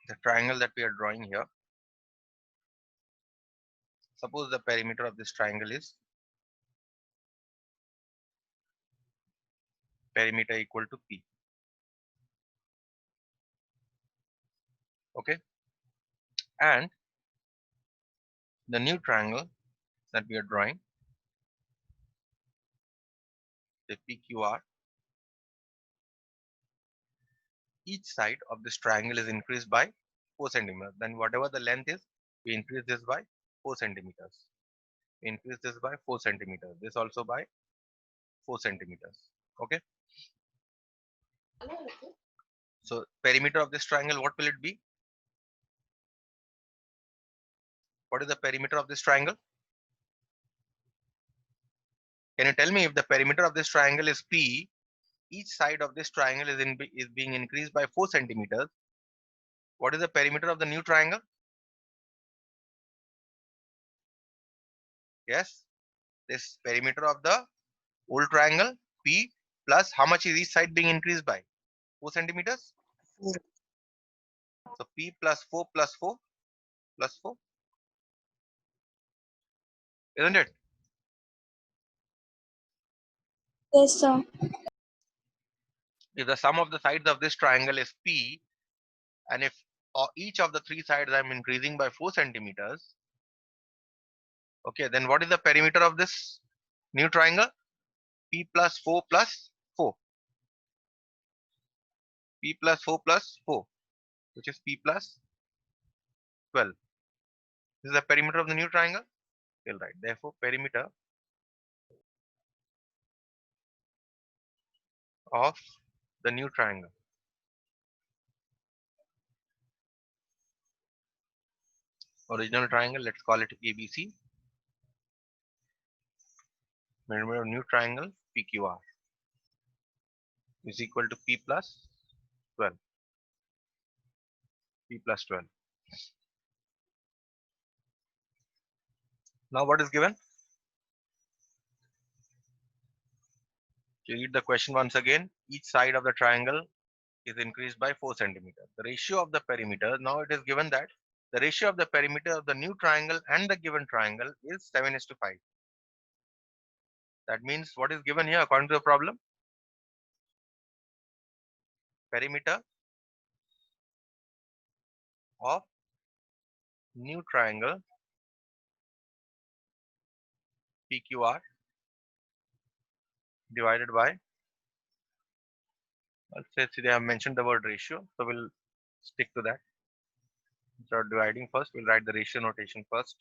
the triangle that we are drawing here. Suppose the perimeter of this triangle is perimeter equal to P. Okay, and the new triangle that we are drawing, the PQR, each side of this triangle is increased by 4 centimeters. Then whatever the length is, we increase this by 4 centimeters. We increase this by 4 centimeters. This also by 4 centimeters. Okay. So perimeter of this triangle, what will it be? What is the perimeter of this triangle? Can you tell me if the perimeter of this triangle is P, each side of this triangle is being increased by 4 centimeters. What is the perimeter of the new triangle? Yes, this perimeter of the old triangle P plus how much is each side being increased by? 4 centimeters. So P plus 4 plus 4 plus 4, isn't it? Yes, sir. If the sum of the sides of this triangle is P, and if each of the three sides I'm increasing by 4 centimeters, okay, then what is the perimeter of this new triangle? P plus 4 plus 4. P plus 4 plus 4, which is P plus 12. This is the perimeter of the new triangle. We'll write. Therefore, perimeter of the new triangle. Original triangle, let's call it ABC. Perimeter of new triangle, PQR, is equal to P plus 12. P plus 12. Now what is given? You read the question once again. Each side of the triangle is increased by 4 centimeters. The ratio of the perimeter, now it is given that the ratio of the perimeter of the new triangle and the given triangle is 7:5. That means what is given here according to the problem? Perimeter of new triangle PQR divided by, let's say they have mentioned the word ratio, so we'll stick to that. Instead of dividing first, we'll write the ratio notation first.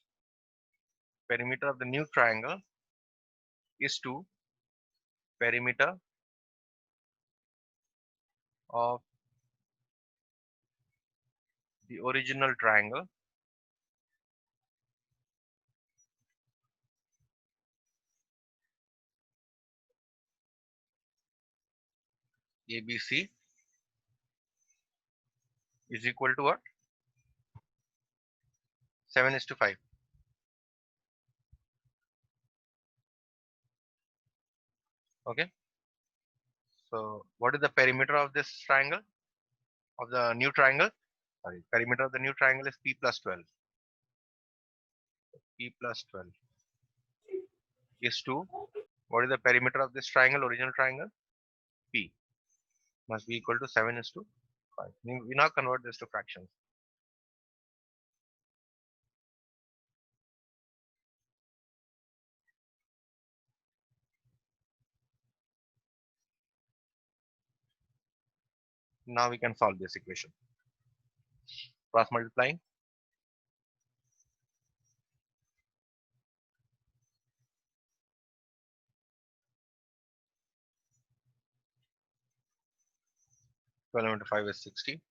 Perimeter of the new triangle is to perimeter of the original triangle ABC is equal to what? 7:5. Okay. So what is the perimeter of this triangle? Of the new triangle? Sorry, perimeter of the new triangle is P plus 12. P plus 12 is to, what is the perimeter of this triangle, original triangle? P must be equal to 7:5. We now convert this to fractions. Now we can solve this equation. Cross multiplying. Twelve into 5 is 60.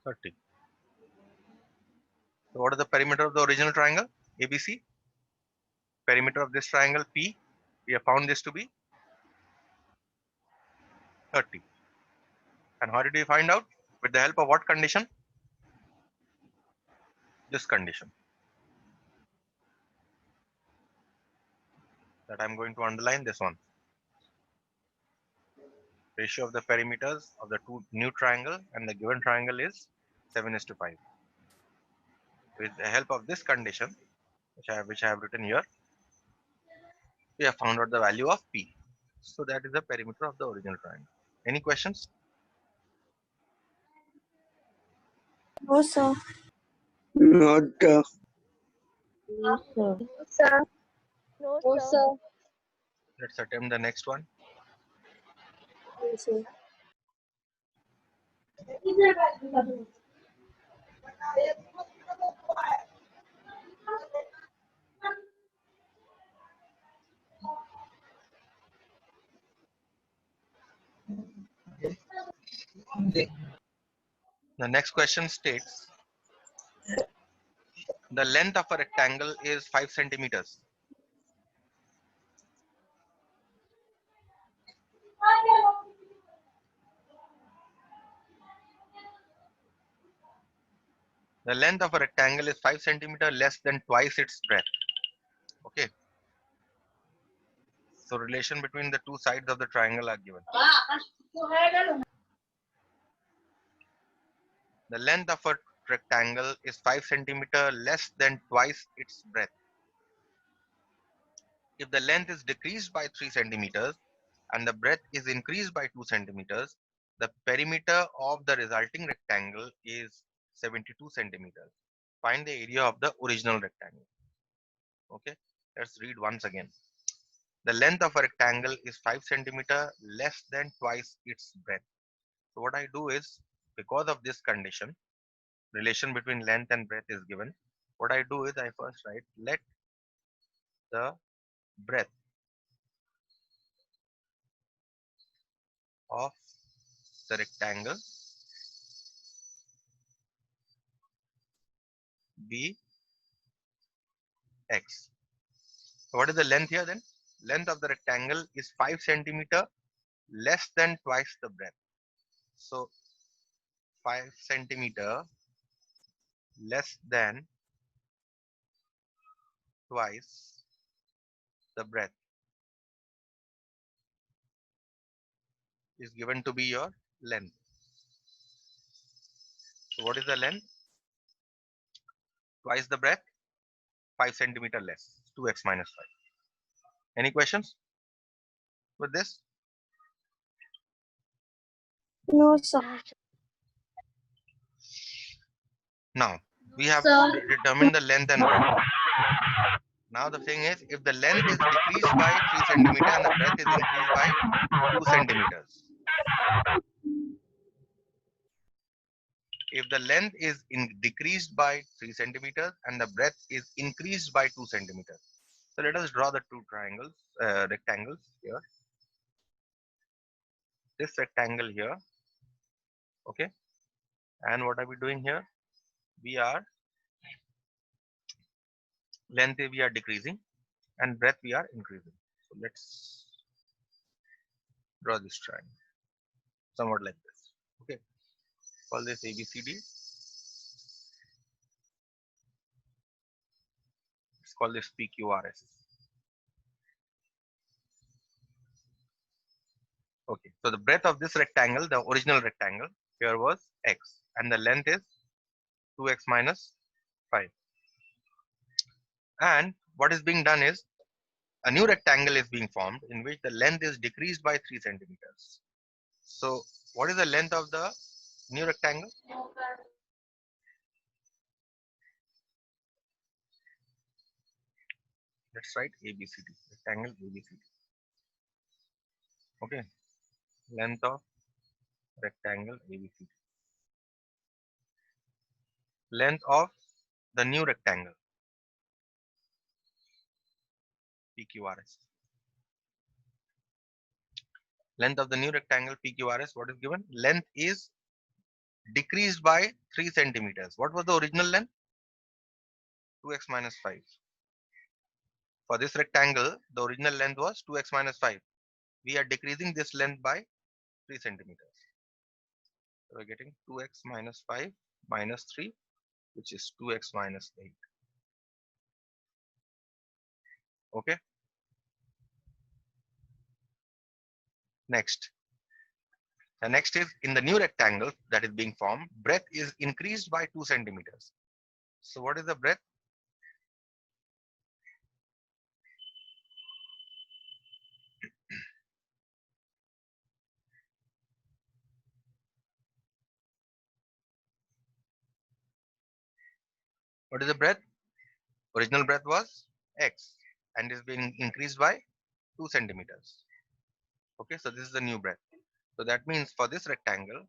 So what is the perimeter of the original triangle ABC? Perimeter of this triangle P, we have found this to be 30. And how did we find out? With the help of what condition? This condition that I'm going to underline, this one. Ratio of the perimeters of the two new triangle and the given triangle is 7:5. With the help of this condition, which I have written here, we have found out the value of P. So that is the perimeter of the original triangle. Any questions? No, sir. Not No, sir. Sir. No, No, sir. sir. Let's attempt the next one. Yes, sir. The next question states the length of a rectangle is 5 centimeters. The length of a rectangle is 5 centimeter less than twice its breadth. Okay. So relation between the two sides of the triangle are given. The length of a rectangle is 5 centimeter less than twice its breadth. If the length is decreased by 3 centimeters and the breadth is increased by 2 centimeters, the perimeter of the resulting rectangle is 72 centimeters. Find the area of the original rectangle. Okay, let's read once again. The length of a rectangle is 5 centimeter less than twice its breadth. So what I do is, because of this condition, relation between length and breadth is given. What I do is I first write let the breadth of the rectangle be x. So what is the length here then? Length of the rectangle is 5 centimeter less than twice the breadth. So 5 centimeter less than twice the breadth is given to be your length. So what is the length? Twice the breadth, 5 centimeter less, 2x minus 5. Any questions with this? No, sir. Now we have Sir. determined the length and breadth. Now the thing is, if the length is decreased by 3 centimeter and the breadth is increased by 2 centimeters. If the length is decreased by 3 centimeters and the breadth is increased by 2 centimeters. So let us draw the two triangles, rectangles here. This rectangle here, okay. And what are we doing here? We are length we are decreasing and breadth we are increasing. So let's draw this triangle, somewhat like this. Okay, call this ABCD. Let's call this PQRS. Okay, so the breadth of this rectangle, the original rectangle here was x, and the length is 2x minus 5. And what is being done is a new rectangle is being formed in which the length is decreased by 3 centimeters. So what is the length of the new rectangle? Let's write ABCD, rectangle ABCD. Okay, length of rectangle ABCD. Length of the new rectangle PQRS. Length of the new rectangle PQRS, what is given? Length is decreased by 3 centimeters. What was the original length? 2x minus 5. For this rectangle, the original length was 2x minus 5. We are decreasing this length by 3 centimeters. So we're getting 2x minus 5 minus 3, which is 2x minus 8. Okay. Next. The next is in the new rectangle that is being formed, breadth is increased by 2 centimeters. So what is the breadth? What is the breadth? Original breadth was x and is being increased by 2 centimeters. Okay, so this is the new breadth. So that means for this rectangle,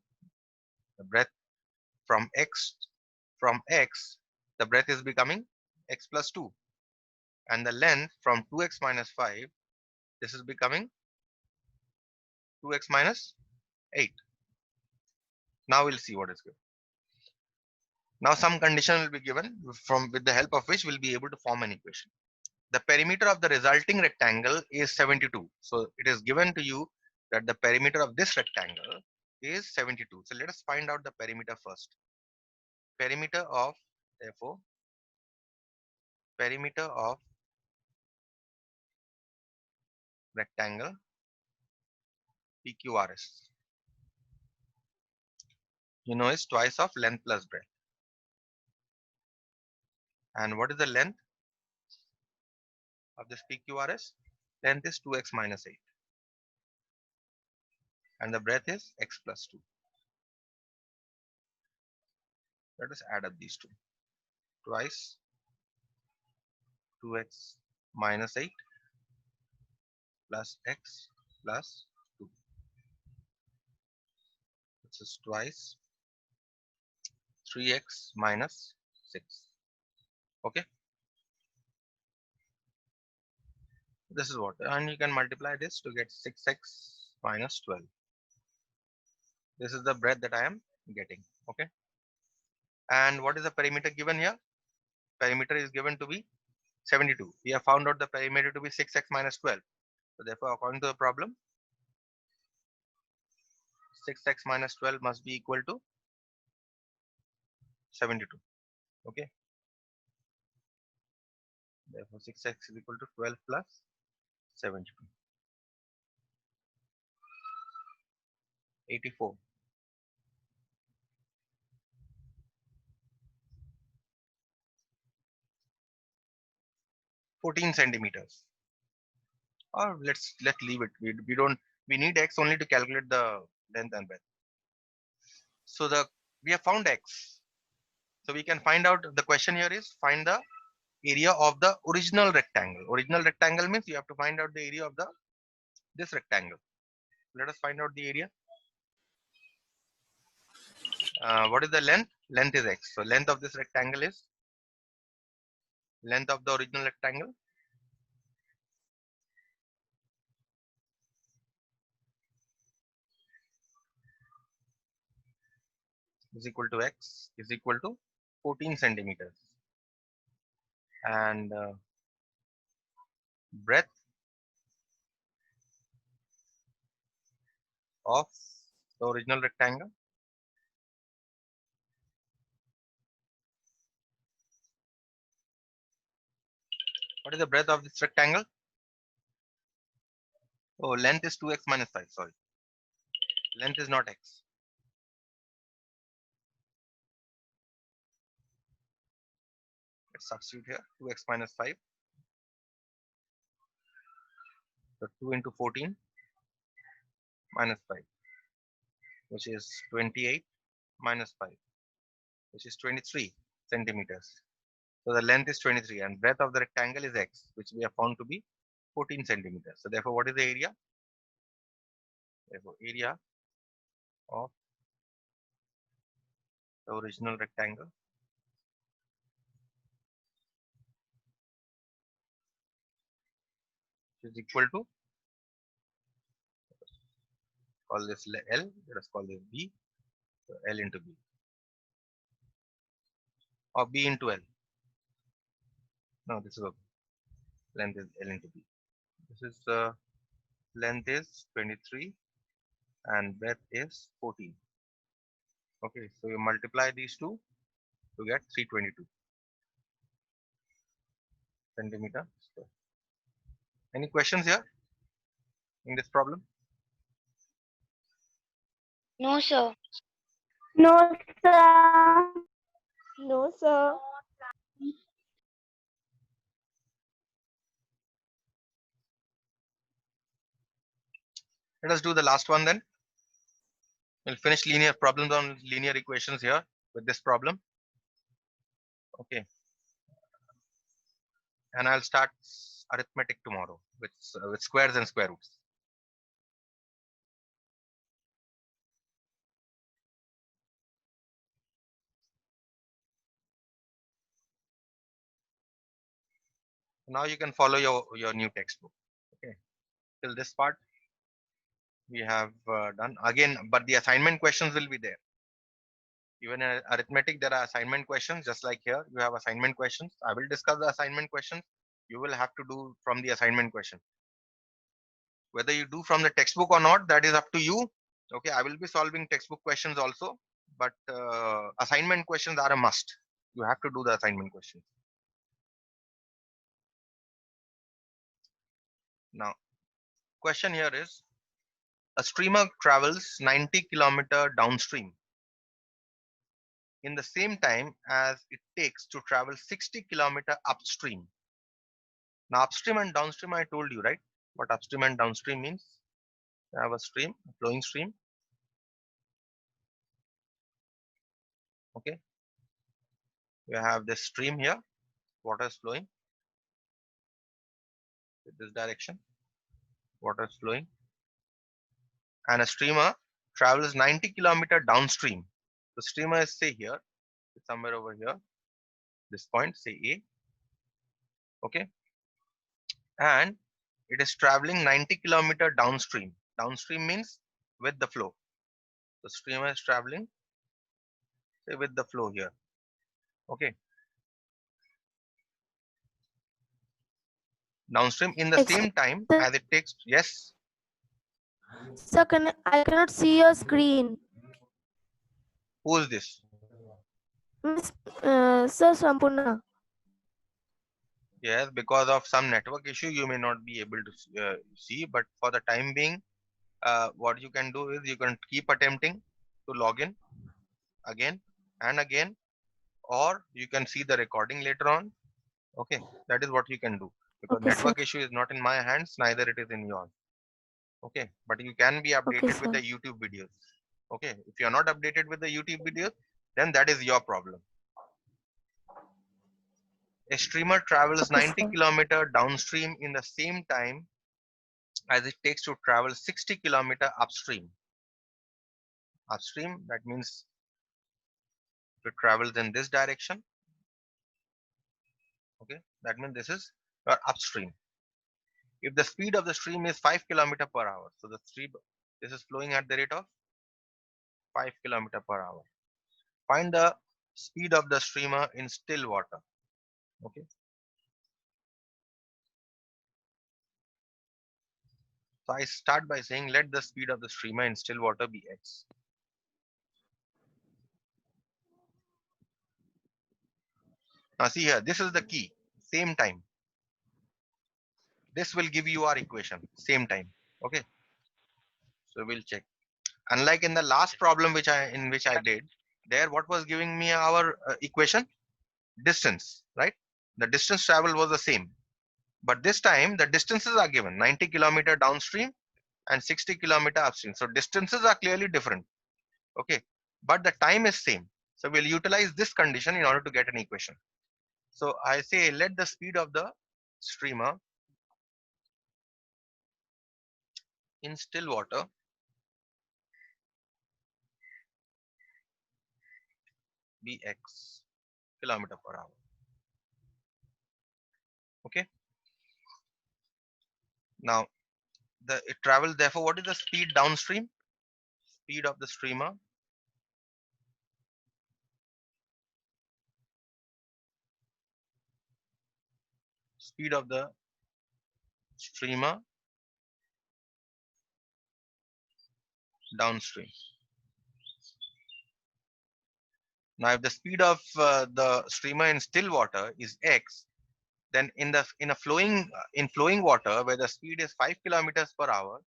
the breadth from x, the breadth is becoming x plus 2. And the length from 2x minus 5, this is becoming 2x minus 8. Now we'll see what is given. Now some condition will be given with the help of which we'll be able to form an equation. The perimeter of the resulting rectangle is 72. So it is given to you that the perimeter of this rectangle is 72. So let us find out the perimeter first. Perimeter of, therefore, perimeter of rectangle PQRS, you know, is twice of length plus breadth. And what is the length of this PQRS? Length is 2x minus 8. And the breadth is x plus 2. Let us add up these two. Twice 2x minus 8 plus x plus 2. This is twice 3x minus 6. Okay. This is what, and you can multiply this to get 6x minus 12. This is the breadth that I am getting. Okay. And what is the perimeter given here? Perimeter is given to be 72. We have found out the perimeter to be 6x minus 12. So therefore, according to the problem, 6x minus 12 must be equal to 72. Okay. Therefore, 6x is equal to 12 plus 72. 84. 14 centimeters. Or let's leave it. We need x only to calculate the length and breadth. So we have found x. So we can find out, the question here is find the area of the original rectangle. Original rectangle means you have to find out the area of this rectangle. Let us find out the area. What is the length? Length is x. So length of this rectangle is length of the original rectangle is equal to x is equal to 14 centimeters. And breadth of the original rectangle what is the breadth of this rectangle? Oh, length is 2x minus 5. Sorry, length is not x. Let's substitute here 2x minus 5. So 2 into 14 minus 5, which is 28 minus 5, which is 23 centimeters. So the length is 23 and breadth of the rectangle is x, which we have found to be 14 centimeters. So therefore, what is the area? Therefore, area of the original rectangle is equal to, call this L, let us call this B, so L into B, or B into L. No, this is okay. Length is L into B. This is length is 23 and breadth is 14. Okay, so you multiply these two to get 322 centimeter square. Any questions here in this problem? No, sir. No, sir. No, sir. Let us do the last one then. We'll finish linear problems on linear equations here with this problem. Okay, and I'll start arithmetic tomorrow with squares and square roots. Now you can follow your new textbook. Okay, till this part we have done again, but the assignment questions will be there. Even in arithmetic, there are assignment questions. Just like here, you have assignment questions. I will discuss the assignment questions. You will have to do from the assignment question. Whether you do from the textbook or not, that is up to you. Okay, I will be solving textbook questions also, but assignment questions are a must. You have to do the assignment questions. Now, question here is, a streamer travels 90 km downstream in the same time as it takes to travel 60 km upstream. Now, upstream and downstream, I told you, right? What upstream and downstream means. You have a stream, a flowing stream. Okay. You have this stream here. Water is flowing in this direction. Water is flowing. And a streamer travels 90 km downstream. The streamer is, say, here, somewhere over here. This point, say A. Okay. And it is traveling 90 km downstream. Downstream means with the flow. The streamer is traveling, say, with the flow here. Okay. Downstream in the same time as it takes. Yes. Sir, I cannot see your screen. Who is this? Miss, Sir Sampurna. Yes, because of some network issue, you may not be able to see. But for the time being, what you can do is you can keep attempting to log in again and again, or you can see the recording later on. Okay, that is what you can do, because Okay, sir. network issue is not in my hands, neither it is in yours. Okay, but you can be updated with sir. the YouTube videos. Okay, if you are not updated with the YouTube videos, then that is your problem. A streamer travels Okay, 90 sir. km downstream in the same time as it takes to travel 60 km upstream. Upstream, that means it travels in this direction. Okay, that means this is your upstream. If the speed of the stream is 5 km per hour, so the stream, this is flowing at the rate of 5 km per hour. Find the speed of the streamer in still water. Okay, so I start by saying let the speed of the streamer in still water be x. Now see here, this is the key. Same time. This will give you our equation. Same time. Okay. So we'll check. Unlike in the last problem which I did, there what was giving me our equation? Distance, right? The distance travel was the same. But this time the distances are given 90 km downstream and 60 km upstream. So distances are clearly different. Okay. But the time is same. So we'll utilize this condition in order to get an equation. So I say let the speed of the streamer in still water be x kilometer per hour. Okay. Now it travels, therefore what is the speed downstream? Speed of the streamer downstream. Now, if the speed of the streamer in still water is x, then in flowing water where the speed is 5 kilometers per hour,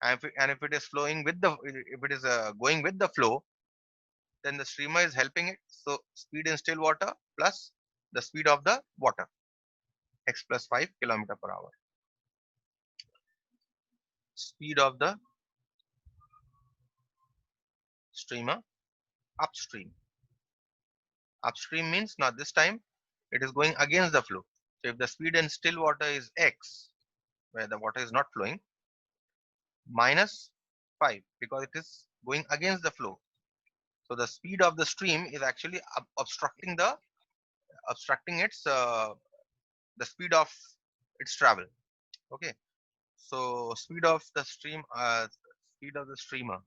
and if it is flowing with the if it is going with the flow, then the streamer is helping it. So speed in still water plus the speed of the water, x plus 5 kilometer per hour. Speed of the streamer upstream. Upstream means now this time it is going against the flow. So if the speed in still water is x, where the water is not flowing, minus 5 because it is going against the flow. So the speed of the stream is actually obstructing its the speed of its travel. Okay, so speed of the streamer,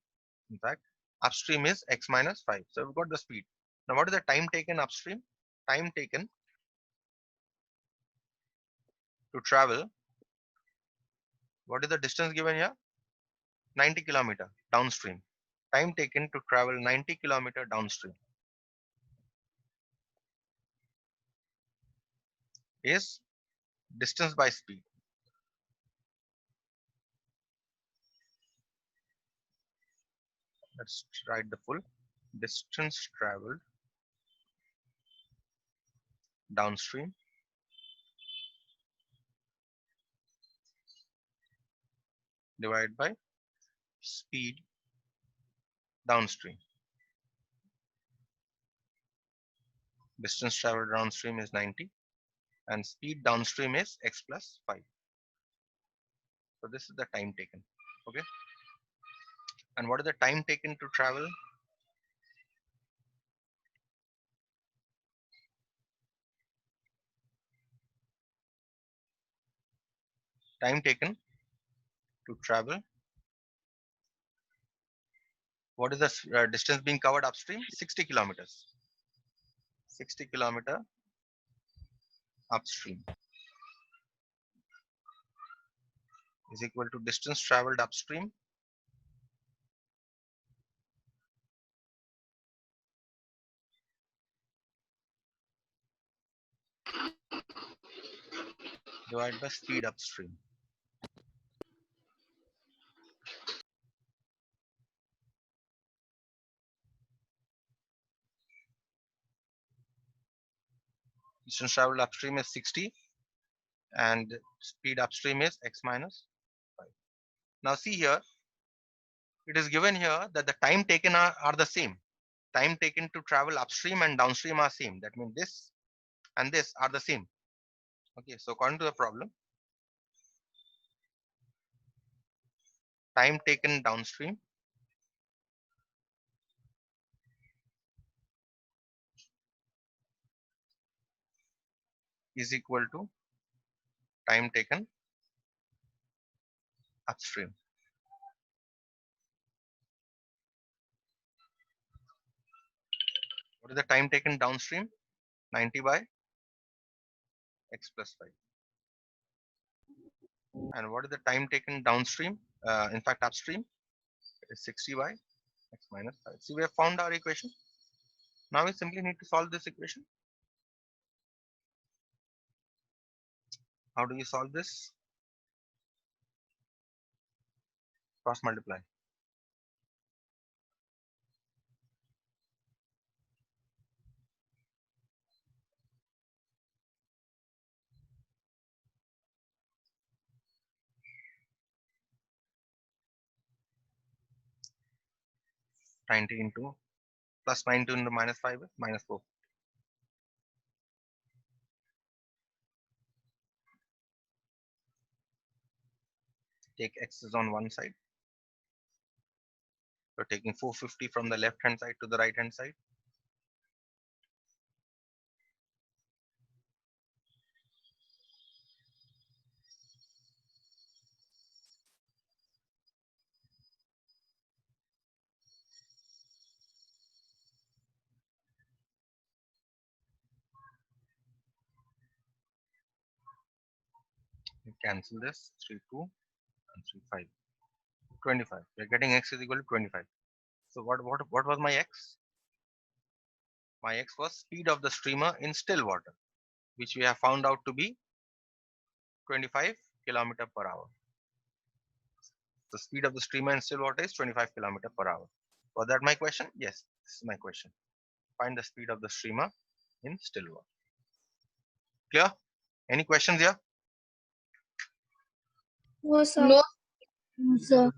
in fact, upstream is x minus 5. So we've got the speed. Now what is the time taken upstream? Time taken to travel. What is the distance given here? 90 kilometer downstream. Time taken to travel 90 kilometer downstream is distance by speed. Let's write the full distance traveled downstream divided by speed downstream. Distance traveled downstream is 90 and speed downstream is x plus 5. So this is the time taken. Okay. And what is the time taken to travel? Time taken to travel. What is the distance being covered upstream? 60 kilometers. 60 kilometer upstream is equal to distance traveled upstream divided by speed upstream. Distance traveled upstream is 60 and speed upstream is x minus 5. Now see here, it is given here that the time taken are the same. Time taken to travel upstream and downstream are same. That means this and this are the same. Okay, so according to the problem, time taken downstream is equal to time taken upstream. What is the time taken downstream? 90 by x plus 5. And what is the time taken downstream? In fact, upstream, it is 60 by x minus 5. See, we have found our equation. Now we simply need to solve this equation. How do you solve this? Cross multiply. +90 into -5 is -4. Take x's on one side. So taking 450 from the left hand side to the right hand side. You cancel this 3 2 and 3 5. 25. We're getting x is equal to 25. So what was my x? My x was speed of the streamer in still water, which we have found out to be 25 kilometer per hour. The speed of the streamer in still water is 25 kilometer per hour. Was that my question? Yes, this is my question. Find the speed of the streamer in still water. Clear? Any questions here? No, sir. No. No, sir.